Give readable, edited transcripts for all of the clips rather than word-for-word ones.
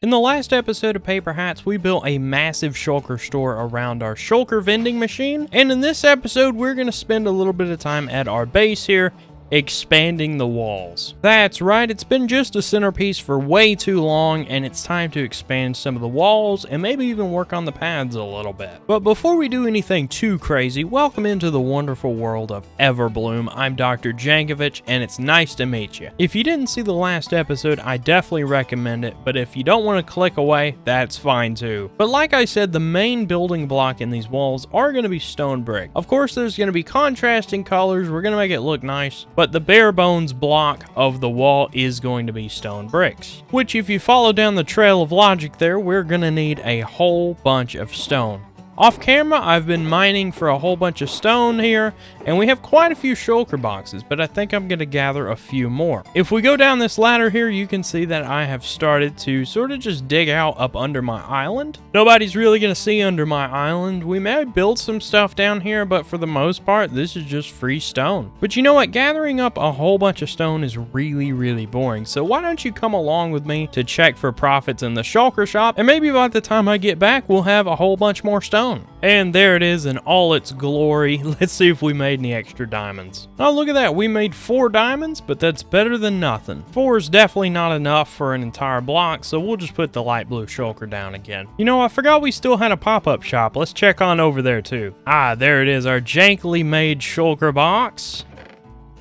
In the last episode of Paper Hats, we built a massive shulker store around our shulker vending machine, and in this episode, we're going to spend a little bit of time at our base here, expanding the walls. That's right, it's been just a centerpiece for way too long, and it's time to expand some of the walls and maybe even work on the paths a little bit. But before we do anything too crazy, welcome into the wonderful world of Everbloom. I'm Dr. Jankovic, and it's nice to meet you. If you didn't see the last episode, I definitely recommend it, but if you don't want to click away, that's fine too. But like I said, the main building block in these walls are going to be stone brick. Of course, there's going to be contrasting colors, we're going to make it look nice, but the bare bones block of the wall is going to be stone bricks, which if you follow down the trail of logic there, we're going to need a whole bunch of stone. Off camera, I've been mining for a whole bunch of stone here, and we have quite a few shulker boxes, but I think I'm going to gather a few more. If we go down this ladder here, you can see that I have started to sort of just dig out up under my island. Nobody's really going to see under my island. We may build some stuff down here, but for the most part, this is just free stone. But you know what? Gathering up a whole bunch of stone is really boring, so why don't you come along with me to check for profits in the shulker shop, and maybe by the time I get back, we'll have a whole bunch more stone. And there it is in all its glory. Let's see if we made any extra diamonds. Oh, look at that. We made 4 diamonds, but that's better than nothing. 4 is definitely not enough for an entire block, so we'll just put the light blue shulker down again. You know, I forgot we still had a pop-up shop. Let's check on over there too. Ah, there it is, our jankily made shulker box.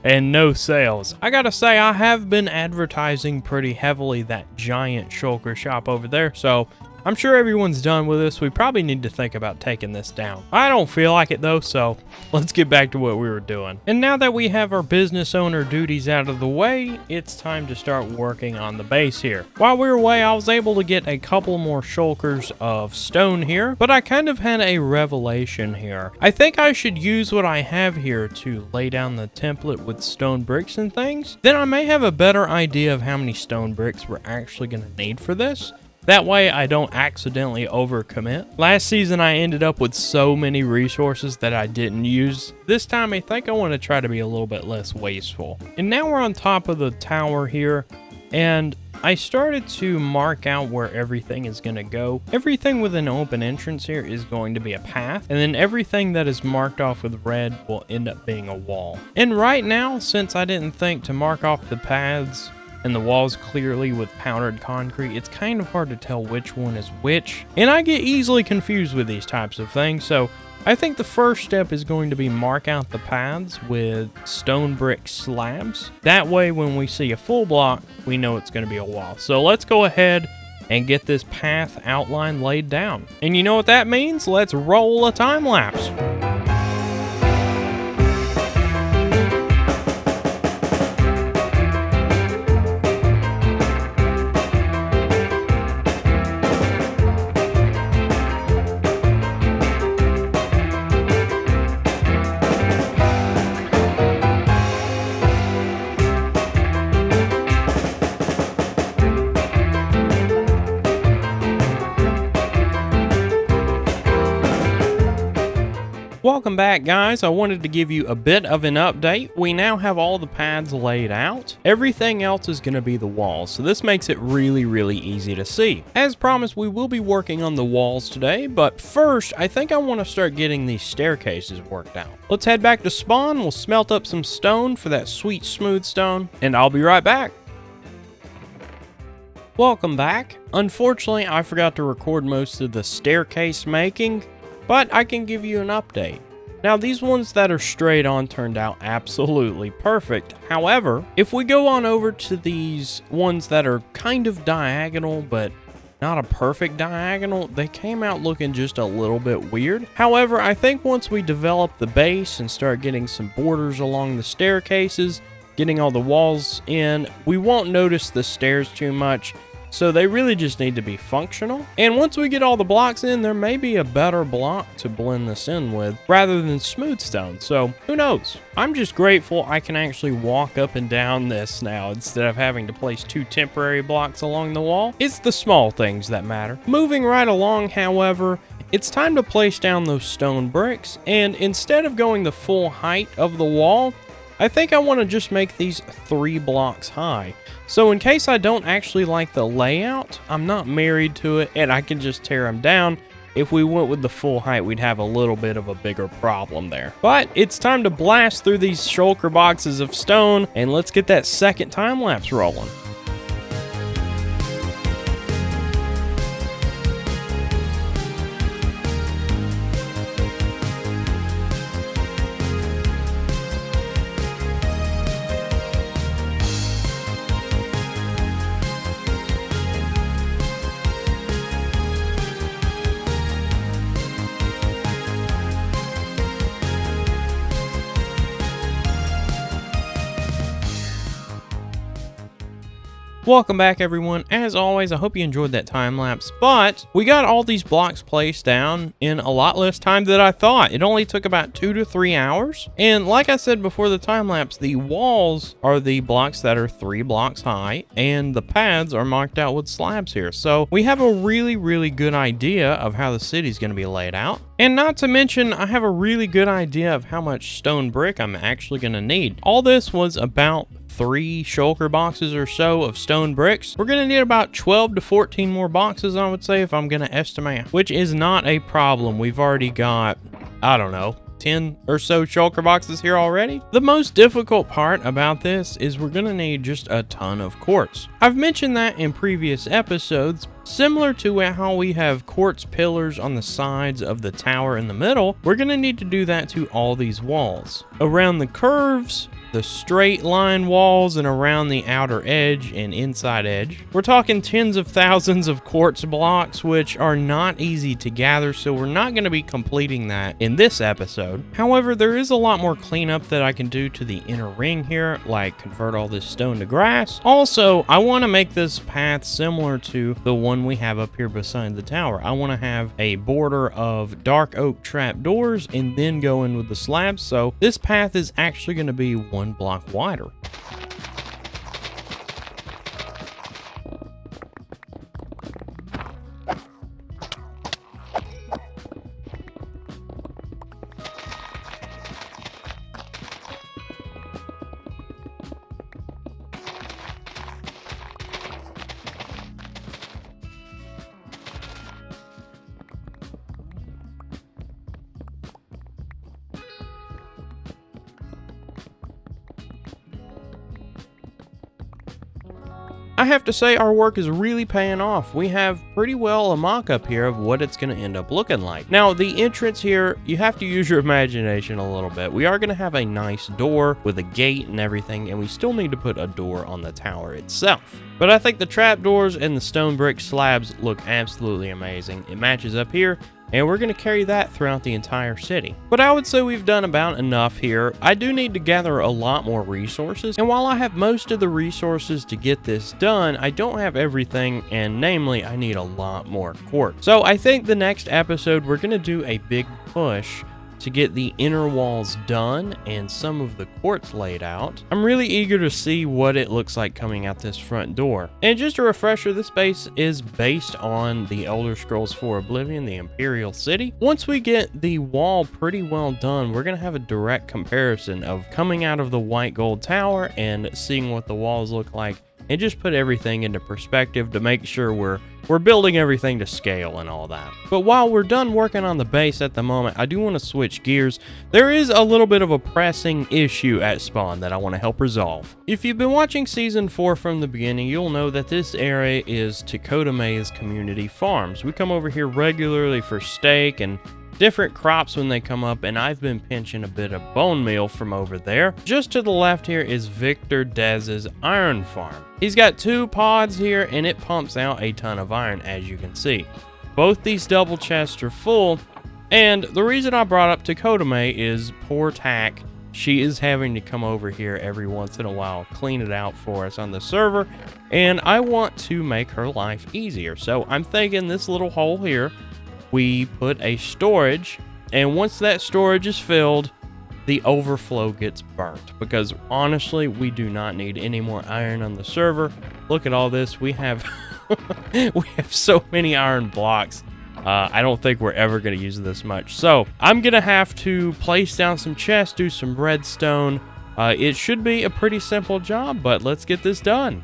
And no sales. I gotta say, I have been advertising pretty heavily that giant shulker shop over there, so I'm sure everyone's done with this. We probably need to think about taking this down. I don't feel like it though, so let's get back to what we were doing. And now that we have our business owner duties out of the way, it's time to start working on the base here. While we were away, I was able to get a couple more shulkers of stone here, but I kind of had a revelation here. I think I should use what I have here to lay down the template with stone bricks and things. Then I may have a better idea of how many stone bricks we're actually going to need for this. That way I don't accidentally overcommit. Last season I ended up with so many resources that I didn't use. This time I think I want to try to be a little bit less wasteful. And now we're on top of the tower here, and I started to mark out where everything is going to go. Everything with an open entrance here is going to be a path, and then everything that is marked off with red will end up being a wall. And right now, since I didn't think to mark off the paths and the walls clearly with powdered concrete, it's kind of hard to tell which one is which. And I get easily confused with these types of things, so I think the first step is going to be mark out the paths with stone brick slabs. That way when we see a full block, we know it's going to be a wall. So let's go ahead and get this path outline laid down. And you know what that means? Let's roll a time lapse. Welcome back, guys. I wanted to give you a bit of an update. We now have all the paths laid out. Everything else is going to be the walls, so this makes it really easy to see. As promised, we will be working on the walls today, but first, I think I want to start getting these staircases worked out. Let's head back to spawn. We'll smelt up some stone for that sweet smooth stone, and I'll be right back. Welcome back. Unfortunately, I forgot to record most of the staircase making, but I can give you an update. Now, these ones that are straight on turned out absolutely perfect. However, if we go on over to these ones that are kind of diagonal, but not a perfect diagonal, they came out looking just a little bit weird. However, I think once we develop the base and start getting some borders along the staircases, getting all the walls in, we won't notice the stairs too much. So they really just need to be functional. And once we get all the blocks in, there may be a better block to blend this in with rather than smooth stone. So who knows? I'm just grateful I can actually walk up and down this now instead of having to place 2 temporary blocks along the wall. It's the small things that matter. Moving right along, however, it's time to place down those stone bricks. And instead of going the full height of the wall, I think I want to just make these 3 blocks high. So in case I don't actually like the layout, I'm not married to it and I can just tear them down. If we went with the full height, we'd have a little bit of a bigger problem there. But it's time to blast through these shulker boxes of stone, and let's get that second time lapse rolling. Welcome back, everyone. As always, I hope you enjoyed that time lapse, but we got all these blocks placed down in a lot less time than I thought. It only took about 2 to 3 hours. And like I said before the time lapse, the walls are the blocks that are 3 blocks high, and the paths are marked out with slabs here. So we have a really good idea of how the city's going to be laid out. And not to mention, I have a really good idea of how much stone brick I'm actually going to need. All this was about 3 shulker boxes or so of stone bricks. We're going to need about 12 to 14 more boxes, I would say, if I'm going to estimate, which is not a problem. We've already got, I don't know, 10 or so shulker boxes here already. The most difficult part about this is we're going to need just a ton of quartz. I've mentioned that in previous episodes. Similar to how we have quartz pillars on the sides of the tower in the middle, we're going to need to do that to all these walls. Around the curves, the straight line walls, and around the outer edge and inside edge. We're talking tens of thousands of quartz blocks, which are not easy to gather, so we're not going to be completing that in this episode. However, there is a lot more cleanup that I can do to the inner ring here, like convert all this stone to grass. Also, I want to make this path similar to the one we have up here beside the tower. I want to have a border of dark oak trapdoors and then go in with the slabs, so this path is actually going to be 1 block wider. I have to say our work is really paying off. We have pretty well a mock-up here of what it's going to end up looking like. Now, the entrance here, you have to use your imagination a little bit. We are going to have a nice door with a gate and everything, and we still need to put a door on the tower itself. But I think the trapdoors and the stone brick slabs look absolutely amazing. It matches up here, and we're going to carry that throughout the entire city. But I would say we've done about enough here. I do need to gather a lot more resources, and while I have most of the resources to get this done, I don't have everything, and namely, I need a lot more quartz. So I think the next episode, we're going to do a big push to get the inner walls done and some of the quartz laid out. I'm really eager to see what it looks like coming out this front door. And just a refresher, this base is based on the Elder Scrolls 4 Oblivion, the Imperial City. Once we get the wall pretty well done, we're going to have a direct comparison of coming out of the white gold tower and seeing what the walls look like, and just put everything into perspective to make sure we're building everything to scale and all that. But while we're done working on the base at the moment, I do want to switch gears. There is a little bit of a pressing issue at spawn that I want to help resolve. If you've been watching Season 4 from the beginning, you'll know that this area is Takotame's community farms. We come over here regularly for steak and different crops when they come up, and I've been pinching a bit of bone meal from over there. Just to the left here is Victor Dez's iron farm. He's got 2 pods here, and it pumps out a ton of iron, as you can see. Both these double chests are full, and the reason I brought up Takotame is poor Tack. She is having to come over here every once in a while, clean it out for us on the server, and I want to make her life easier. So I'm thinking this little hole here, we put a storage, and once that storage is filled, the overflow gets burnt, because honestly, we do not need any more iron on the server. Look at all this. We have we have so many iron blocks. I don't think we're ever going to use this much. So I'm going to have to place down some chests, do some redstone, It should be a pretty simple job, but let's get this done.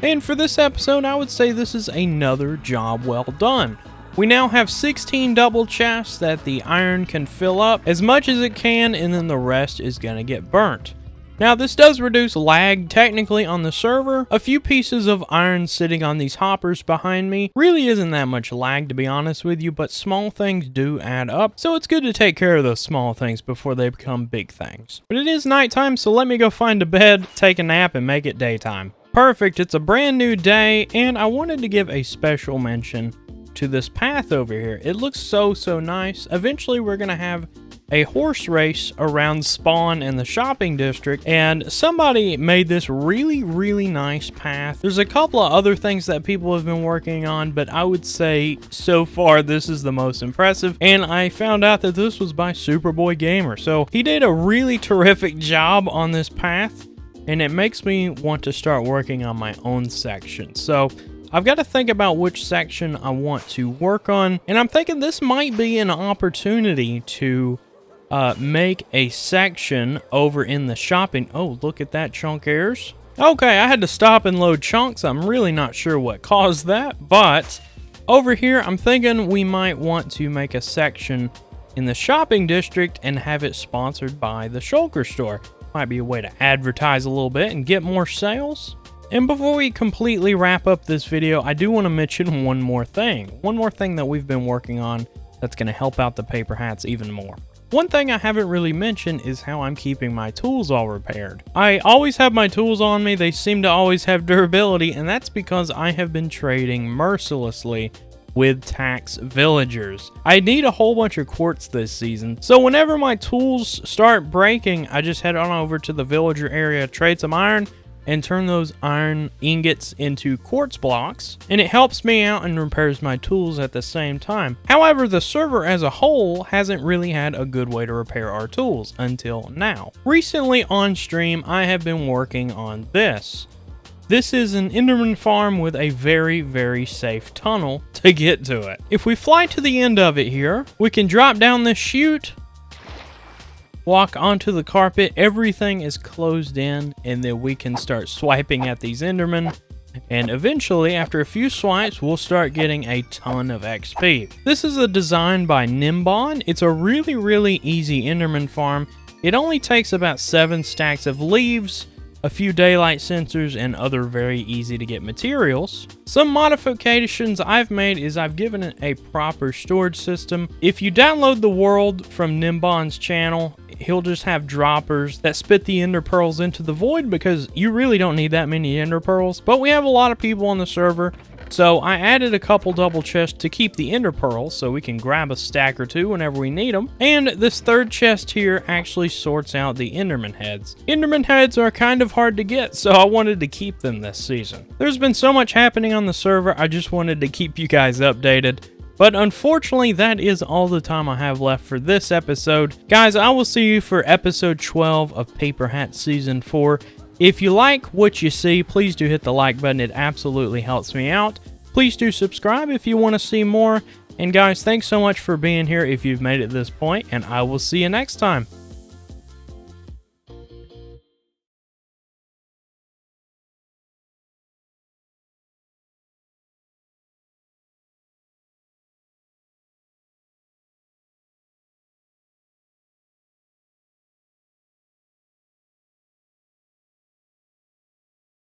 And for this episode, I would say this is another job well done. We now have 16 double chests that the iron can fill up as much as it can, and then the rest is going to get burnt. Now this does reduce lag technically on the server. A few pieces of iron sitting on these hoppers behind me really isn't that much lag, to be honest with you, but small things do add up, so it's good to take care of those small things before they become big things. But it is nighttime, so let me go find a bed, take a nap, and make it daytime. Perfect, it's a brand new day, and I wanted to give a special mention to this path over here. It looks so nice. Eventually we're gonna have a horse race around spawn in the shopping district, and somebody made this really nice path. There's a couple of other things that people have been working on, but I would say so far this is the most impressive, and I found out that this was by Superboy Gamer, so he did a really terrific job on this path, and it makes me want to start working on my own section. So I've got to think about which section I want to work on, and I'm thinking this might be an opportunity to make a section over in the shopping. Oh, look at that, chunk errors. Okay, I had to stop and load chunks. I'm really not sure what caused that, but over here I'm thinking we might want to make a section in the shopping district and have it sponsored by the shulker store. Might be a way to advertise a little bit and get more sales. And before we completely wrap up this video, I do want to mention one more thing. One more thing that we've been working on that's going to help out the paper hats even more. One thing I haven't really mentioned is how I'm keeping my tools all repaired. I always have my tools on me. They seem to always have durability, and that's because I have been trading mercilessly with tax villagers. I need a whole bunch of quartz this season, so whenever my tools start breaking, I just head on over to the villager area, trade some iron, and turn those iron ingots into quartz blocks, and it helps me out and repairs my tools at the same time. However, the server as a whole hasn't really had a good way to repair our tools until now. Recently on stream, I have been working on this. This is an Enderman farm with a very safe tunnel to get to it. If we fly to the end of it here, we can drop down this chute, walk onto the carpet, everything is closed in, and then we can start swiping at these Endermen. And eventually, after a few swipes, we'll start getting a ton of XP. This is a design by Nimbon. It's a really easy Enderman farm. It only takes about 7 stacks of leaves, a few daylight sensors, and other very easy to get materials. Some modifications I've made is I've given it a proper storage system. If you download the world from Nimbon's channel, he'll just have droppers that spit the ender pearls into the void, because you really don't need that many ender pearls, but we have a lot of people on the server. So I added a couple double chests to keep the ender pearls so we can grab a stack or two whenever we need them. And this third chest here actually sorts out the Enderman heads. Enderman heads are kind of hard to get, so I wanted to keep them this season. There's been so much happening on the server, I just wanted to keep you guys updated. But unfortunately, that is all the time I have left for this episode. Guys, I will see you for episode 12 of Paperhats Season 4. If you like what you see, please do hit the like button. It absolutely helps me out. Please do subscribe if you want to see more. And guys, thanks so much for being here if you've made it this point, and I will see you next time.